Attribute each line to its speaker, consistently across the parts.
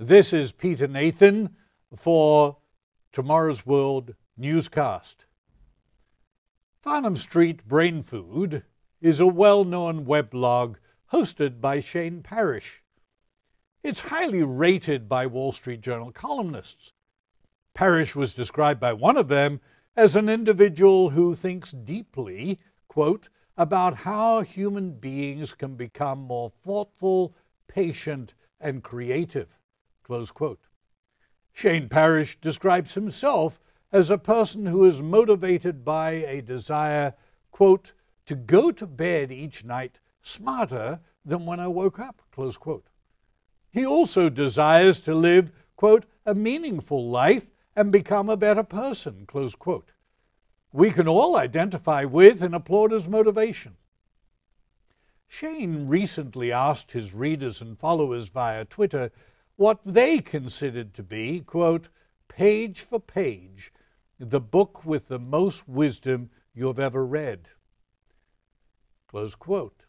Speaker 1: This is Peter Nathan for Tomorrow's World Newscast. Farnham Street Brain Food is a well-known weblog hosted by Shane Parrish. It's highly rated by Wall Street Journal columnists. Parrish was described by one of them as an individual who thinks deeply, quote, about how human beings can become more thoughtful, patient, and creative, close quote. Shane Parrish describes himself as a person who is motivated by a desire, quote, to go to bed each night smarter than when I woke up, close quote. He also desires to live, quote, a meaningful life and become a better person, close quote. We can all identify with and applaud his motivation. Shane recently asked his readers and followers via Twitter what they considered to be, quote, page for page, the book with the most wisdom you've ever read, close quote.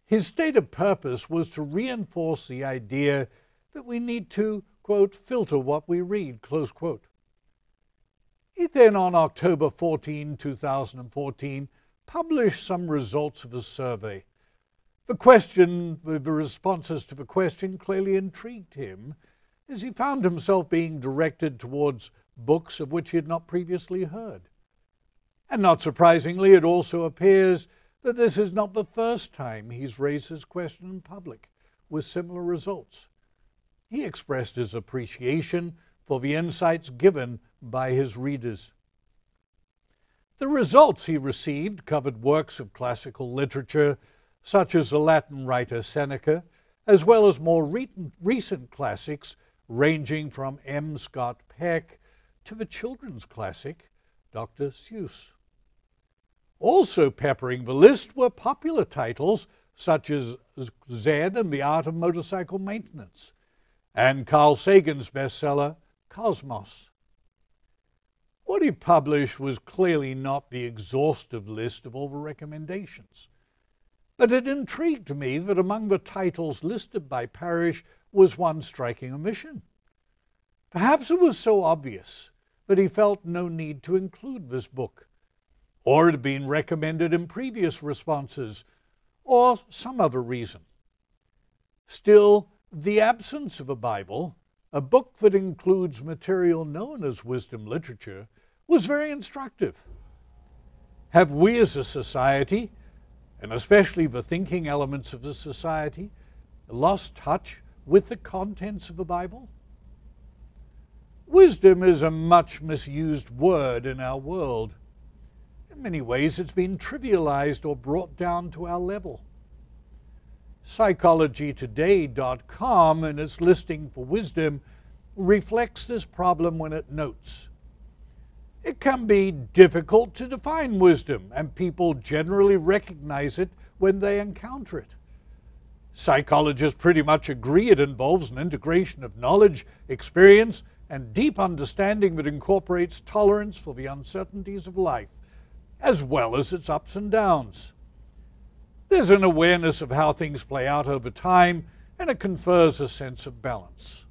Speaker 1: His stated purpose was to reinforce the idea that we need to, quote, filter what we read, close quote. He then, on October 14, 2014, published some results of a survey. The responses to the question clearly intrigued him, as he found himself being directed towards books of which he had not previously heard. And not surprisingly, it also appears that this is not the first time he's raised this question in public, with similar results. He expressed his appreciation for the insights given by his readers. The results he received covered works of classical literature, such as the Latin writer Seneca, as well as more recent classics ranging from M. Scott Peck to the children's classic, Dr. Seuss. Also peppering the list were popular titles such as Zed and the Art of Motorcycle Maintenance, and Carl Sagan's bestseller, Cosmos. What he published was clearly not the exhaustive list of all the recommendations, but it intrigued me that among the titles listed by Parrish was one striking omission. Perhaps it was so obvious that he felt no need to include this book, or it had been recommended in previous responses, or some other reason. Still, the absence of a Bible, a book that includes material known as wisdom literature, was very instructive. Have we as a society, and especially the thinking elements of the society, lost touch with the contents of the Bible? Wisdom is a much misused word in our world. In many ways, it's been trivialized or brought down to our level. PsychologyToday.com, in its listing for wisdom, reflects this problem when it notes, it can be difficult to define wisdom, and people generally recognize it when they encounter it. Psychologists pretty much agree it involves an integration of knowledge, experience, and deep understanding that incorporates tolerance for the uncertainties of life, as well as its ups and downs. There's an awareness of how things play out over time, and it confers a sense of balance.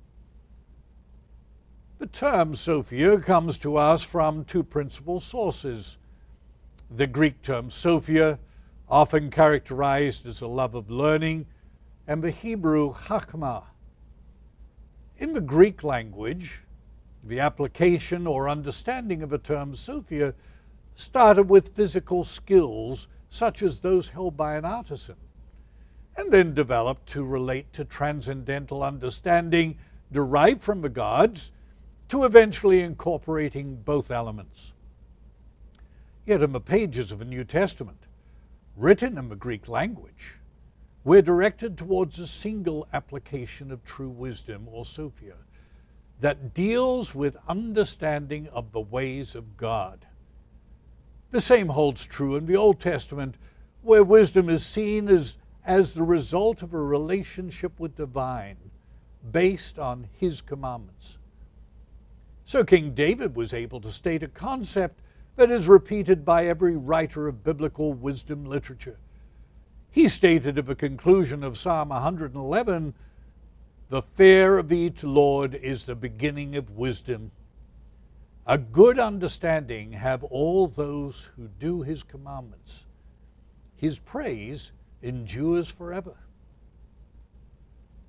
Speaker 1: The term Sophia comes to us from two principal sources. The Greek term Sophia, often characterized as a love of learning, and the Hebrew Chachma. In the Greek language, the application or understanding of the term Sophia started with physical skills such as those held by an artisan, and then developed to relate to transcendental understanding derived from the gods, to eventually incorporating both elements. Yet in the pages of the New Testament, written in the Greek language, we're directed towards a single application of true wisdom, or Sophia, that deals with understanding of the ways of God. The same holds true in the Old Testament, where wisdom is seen as the result of a relationship with the divine, based on his commandments. So King David was able to state a concept that is repeated by every writer of biblical wisdom literature. He stated at the conclusion of Psalm 111 The fear of each Lord is the beginning of wisdom. A good understanding have all those who do his commandments. His praise endures forever.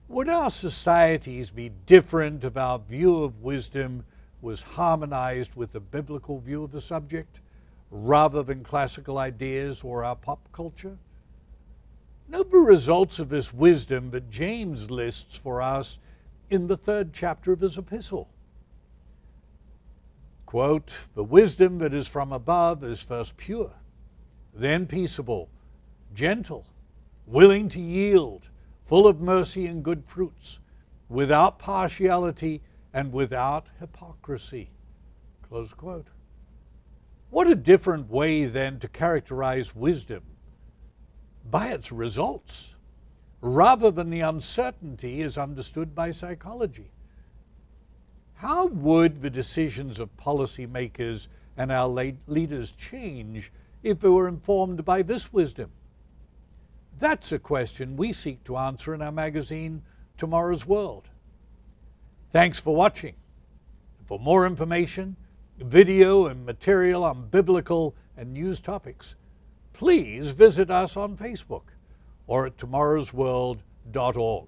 Speaker 1: Would our societies be different if our view of wisdom was harmonized with the biblical view of the subject, rather than classical ideas or our pop culture? Note the results of this wisdom that James lists for us in the 3rd chapter of his epistle. Quote, "The wisdom that is from above is first pure, then peaceable, gentle, willing to yield, full of mercy and good fruits, without partiality and without hypocrisy." Close quote. What a different way then to characterize wisdom, by its results, rather than the uncertainty as understood by psychology. How would the decisions of policymakers and our leaders change if they were informed by this wisdom? That's a question we seek to answer in our magazine, Tomorrow's World. Thanks for watching. For more information, video and material on biblical and news topics, please visit us on Facebook or at tomorrowsworld.org.